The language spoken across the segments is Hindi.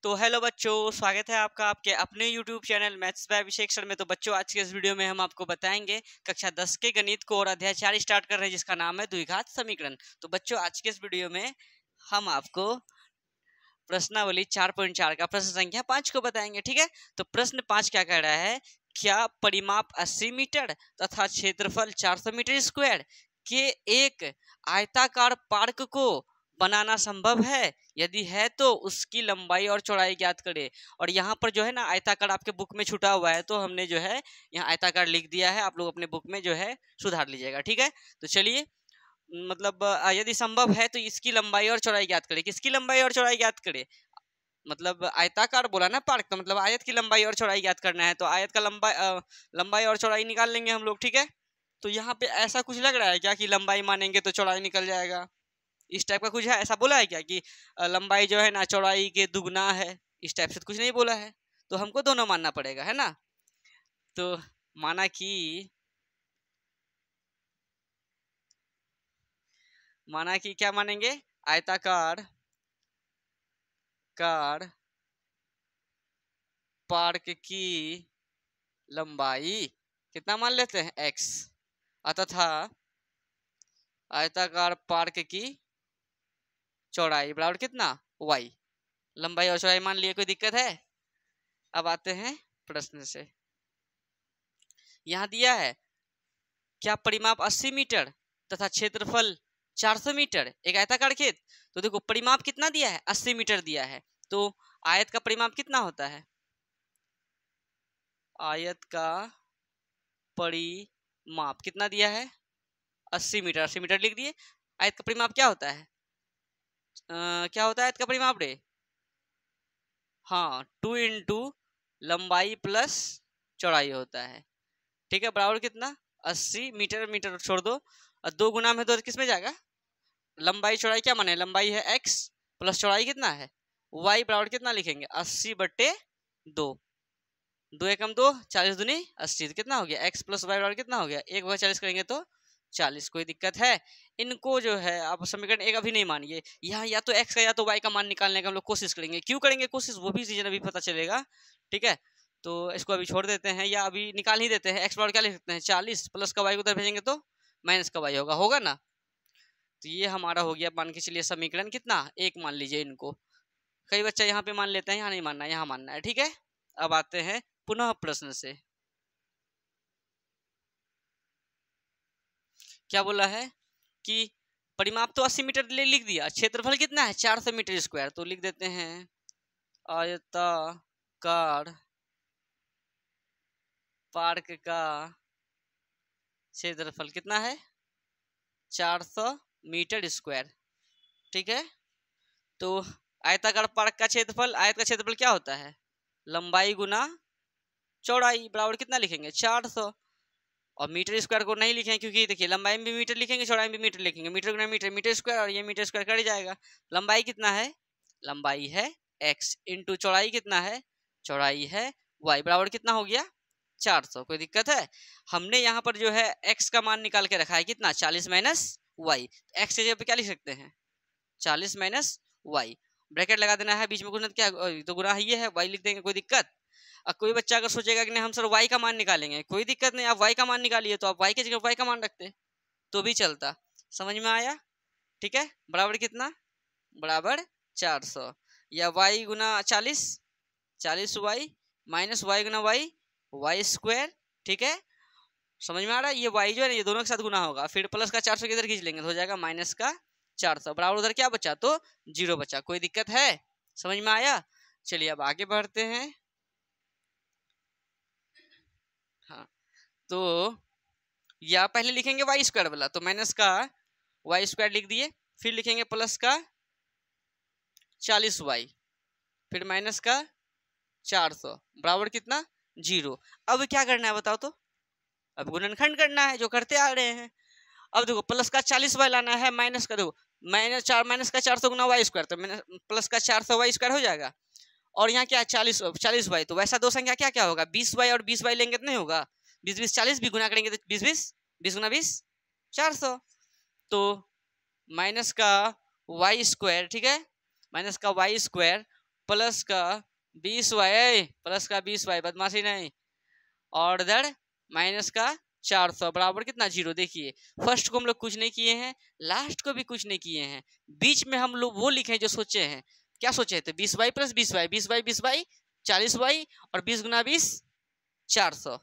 तो हेलो बच्चों, स्वागत है आपका आपके अपने YouTube channel maths by Abhishek sir में। तो बच्चों, आज के इस वीडियो में हम आपको बताएंगे कक्षा 10 के गणित को और अध्याय 4 स्टार्ट कर रहे हैं, जिसका नाम है द्विघात समीकरण। तो बच्चों, आज के इस वीडियो में हम आपको प्रश्नावली 4.4 का प्रश्न संख्या 5 को बताएंगे। ठीक है, तो प्रश्न 5 क्या कह रहा है? क्या परिमाप 80 मीटर तथा क्षेत्रफल 400 मीटर स्क्वायर के एक आयताकार पार्क को बनाना संभव है? यदि है तो उसकी लंबाई और चौड़ाई ज्ञात करें। और यहाँ पर जो है ना, आयताकार आपके बुक में छुटा हुआ है, तो हमने जो है यहाँ आयताकार लिख दिया है। आप लोग अपने बुक में जो है सुधार लीजिएगा। ठीक है, तो चलिए, मतलब यदि संभव है तो इसकी लंबाई और चौड़ाई ज्ञात करें। किसकी लंबाई और चौड़ाई ज्ञात करें? मतलब आयताकार बोला ना पार्क, तो मतलब आयत की लंबाई और चौड़ाई ज्ञात करना है। तो आयत का लंबाई और चौड़ाई निकाल लेंगे हम लोग। ठीक है, तो यहाँ पे ऐसा कुछ लग रहा है क्या कि लंबाई मानेंगे तो चौड़ाई निकल जाएगा? इस टाइप का कुछ है? ऐसा बोला है क्या कि लंबाई जो है ना चौड़ाई के दुगना है? इस टाइप से तो कुछ नहीं बोला है, तो हमको दोनों मानना पड़ेगा, है ना। तो माना कि क्या मानेंगे? आयताकार पार्क की लंबाई कितना मान लेते हैं? x, तथा आयताकार पार्क की चौड़ाई बराबर कितना? y। लंबाई और चौड़ाई मान लिए, कोई दिक्कत है? अब आते हैं प्रश्न से। यहाँ दिया है क्या परिमाप 80 मीटर तथा क्षेत्रफल 400 मीटर एक आयताकार खेत। तो देखो, परिमाप कितना दिया है? 80 मीटर दिया है। तो आयत का परिमाप कितना होता है? आयत का परिमाप कितना दिया है? 80 मीटर। 80 मीटर लिख दिए। आयत का परिमाप क्या होता है? क्या होता है आयत का परिमाप रे? हाँ, 2 इंटू लंबाई प्लस चौड़ाई होता है। ठीक है, बराबर कितना? 80 मीटर। मीटर छोड़ दो, और 2 गुना में तो किस में जाएगा? लंबाई चौड़ाई क्या माने? लंबाई है x प्लस चौड़ाई कितना है? y। बराबर कितना लिखेंगे? 80/2। 2 एकम 2, 40 दूनी 80। तो कितना हो गया? x प्लस वाई बराबर कितना हो गया? 1/40 करेंगे तो 40। कोई दिक्कत है? इनको जो है आप समीकरण एक अभी नहीं मानिए। यहाँ या तो x का या तो y का मान निकालने का हम लोग कोशिश करेंगे। क्यों करेंगे कोशिश, वो भी सीजन अभी पता चलेगा। ठीक है, तो इसको अभी छोड़ देते हैं या अभी निकाल ही देते हैं। x बराबर क्या लिख सकते हैं? 40 प्लस का y को उधर भेजेंगे तो माइनस का y होगा ना। तो ये हमारा हो गया, मान के चलिए समीकरण कितना? एक मान लीजिए इनको। कई बच्चा यहाँ पे मान लेते हैं, यहाँ नहीं मानना है, यहाँ मानना है। ठीक है, अब आते हैं पुनः प्रश्न से। क्या बोला है कि परिमाप तो 80 मीटर लिख दिया, क्षेत्रफल कितना है? 400 मीटर स्क्वायर। तो लिख देते हैं आयताकार पार्क का क्षेत्रफल कितना है? 400 मीटर स्क्वायर। ठीक है, तो आयताकार पार्क का क्षेत्रफल, आयत का क्षेत्रफल क्या होता है? लंबाई गुना चौड़ाई बराबर कितना लिखेंगे? 400। और मीटर स्क्वायर को नहीं लिखेंगे, क्योंकि देखिए लंबाई में भी मीटर लिखेंगे, चौड़ाई में भी मीटर लिखेंगे। मीटर गुना मीटर, मीटर स्क्वायर, और ये मीटर स्क्वायर कट जाएगा। लंबाई कितना है? लंबाई है x इंटू चौड़ाई कितना है? चौड़ाई है y। बराबर कितना हो गया? 400। कोई दिक्कत है? हमने यहाँ पर जो है x का मान निकाल के रखा है कितना? 40 माइनस वाई। x की जगह पे क्या लिख सकते हैं? 40 माइनस वाई। ब्रैकेट लगा देना है, बीच में गुणा क्या तो गुणा ये है, y लिख देंगे। कोई दिक्कत? अब कोई बच्चा अगर सोचेगा कि नहीं हम सर y का मान निकालेंगे, कोई दिक्कत नहीं। आप y का मान निकालिए, तो आप y की जगह y का मान रखते तो भी चलता। समझ में आया? ठीक है, बराबर कितना? बराबर 400, या y गुना 40, 40y माइनस y गुना y स्क्वायर। ठीक है, समझ में आ रहा है? ये y जो है ना, ये दोनों के साथ गुना होगा, फिर प्लस का 400 इधर खींच लेंगे तो हो जाएगा माइनस का 400। बराबर उधर क्या बचा? तो 0 बचा। कोई दिक्कत है? समझ में आया? चलिए अब आगे बढ़ते हैं। हाँ, तो या पहले लिखेंगे वाई स्क्वायर वाला, तो माइनस का वाई स्क्वायर लिख दिए, फिर लिखेंगे प्लस का 40y, फिर माइनस का 400 बराबर कितना? 0। अब क्या करना है बताओ तो? अब गुणनखंड करना है, जो करते आ रहे हैं। अब देखो, प्लस का 40y लाना है, माइनस का देखो माइनस का 400 गुना वाई स्क्वायर, तो प्लस का 400 वाई स्क्वायर हो जाएगा। और यहाँ क्या है? 40y। तो वैसा दो संख्या क्या क्या होगा? 20y और 20y लेंगे तो नहीं होगा? 20 20 40 भी गुना करेंगे तो 20 20 20 गुना 20 400। तो माइनस का वाई स्क्वायर, ठीक है, माइनस का वाई स्क्वायर प्लस का 20y, प्लस का 20y, बदमाशी नहीं, और इधर माइनस का 400 बराबर कितना 0। देखिए फर्स्ट को हम लोग कुछ नहीं किए हैं, लास्ट को भी कुछ नहीं किए हैं, बीच में हम लोग वो लिखे जो सोचे हैं। क्या सोचे थे? 20y plus 20y, 20y 40y, और 20 गुना 20 400,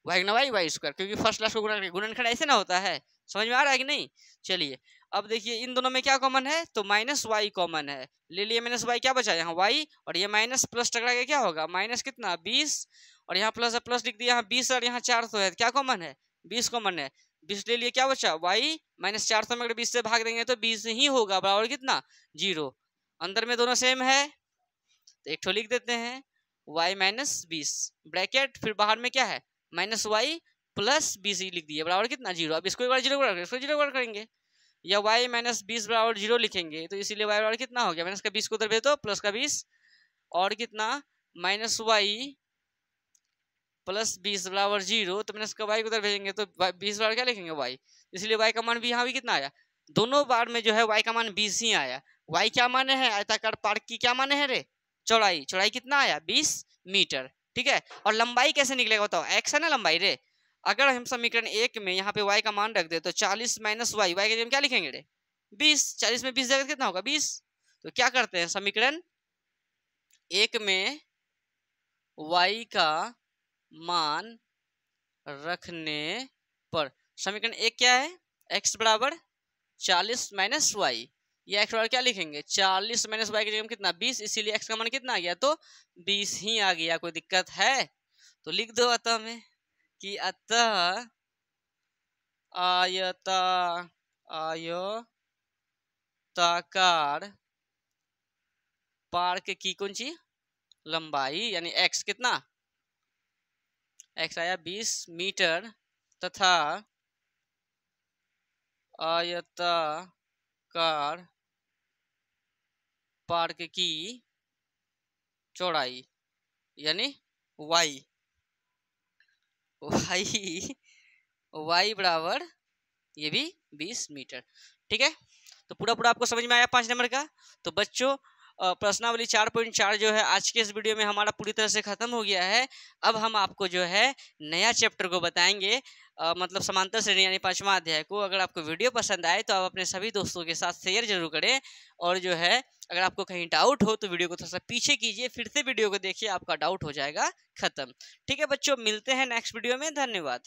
वाई गुना वाई स्क्वायर, क्योंकि फर्स्ट लास्ट को गुणनखंड ऐसे ना होता है। समझ में आ रहा है कि नहीं? चलिए अब देखिए इन दोनों में क्या कॉमन है, तो माइनस वाई कॉमन है, ले लिए माइनस वाई, क्या बचा यहाँ वाई, और ये माइनस प्लस टकरा के क्या होगा माइनस कितना 20, और यहाँ प्लस प्लस लिख दिया, यहाँ 20 और यहाँ 400 है, क्या कॉमन है 20 कॉमन है, 20 ले लिए, क्या बचा वाई माइनस 400 में अगर 20 से भाग देंगे तो 20 ही होगा, बराबर कितना 0। अंदर में दोनों सेम है तो एक ठो लिख देते हैं y माइनस 20 ब्रैकेट, फिर बाहर में क्या है माइनस वाई प्लस 20 लिख दिए, बराबर कितना 0। अब इसको एक बार 0 इसको 0 करेंगे, या y माइनस 20 बराबर 0 लिखेंगे, तो इसीलिए y बराबर कितना हो गया, माइनस का 20 को उधर भेज दो, प्लस का 20, और कितना माइनस वाई प्लस 20 बराबर 0, तो माइनस का y को उधर भेजेंगे तो 20 बराबर क्या लिखेंगे y, इसलिए y का मान भी यहाँ भी कितना आया, दोनों बार में जो है y का मान 20 ही आया। y क्या माने है, आयताकार पार्क की क्या माने है रे, चौड़ाई, चौड़ाई कितना आया 20 मीटर, ठीक है। और लंबाई कैसे निकलेगा बताओ, x है ना लंबाई रे, अगर हम समीकरण 1 में यहाँ पे y का मान रख दे तो 40 माइनस वाई, वाई के जगह क्या लिखेंगे रे 20, 40 में 20 जगह कितना होगा 20, तो क्या करते हैं समीकरण 1 में y का मान रखने पर, समीकरण 1 क्या है, x बराबर 40 माइनस वाई, या x बराबर क्या लिखेंगे 40 माइनस वाई की जगह कितना 20, इसीलिए x का मान कितना आ गया, तो 20 ही आ गया। कोई दिक्कत है तो लिख दो अतः में कि अतः आयताकार पार्क की कौन सी लंबाई, यानी x कितना, x आया 20 मीटर, तथा आयताकार पार्क की चौड़ाई यानी y, y बराबर ये भी 20 मीटर, ठीक है। तो पूरा पूरा आपको समझ में आया 5 नंबर का। तो बच्चों प्रश्नावली 4.4 जो है आज के इस वीडियो में हमारा पूरी तरह से खत्म हो गया है। अब हम आपको जो है नया चैप्टर को बताएंगे, मतलब समांतर श्रेणी यानी 5वां अध्याय को। अगर आपको वीडियो पसंद आए तो आप अपने सभी दोस्तों के साथ शेयर जरूर करें, और जो है अगर आपको कहीं डाउट हो तो वीडियो को थोड़ा सा पीछे कीजिए, फिर से वीडियो को देखिए, आपका डाउट हो जाएगा खत्म। ठीक है बच्चों, मिलते हैं नेक्स्ट वीडियो में, धन्यवाद।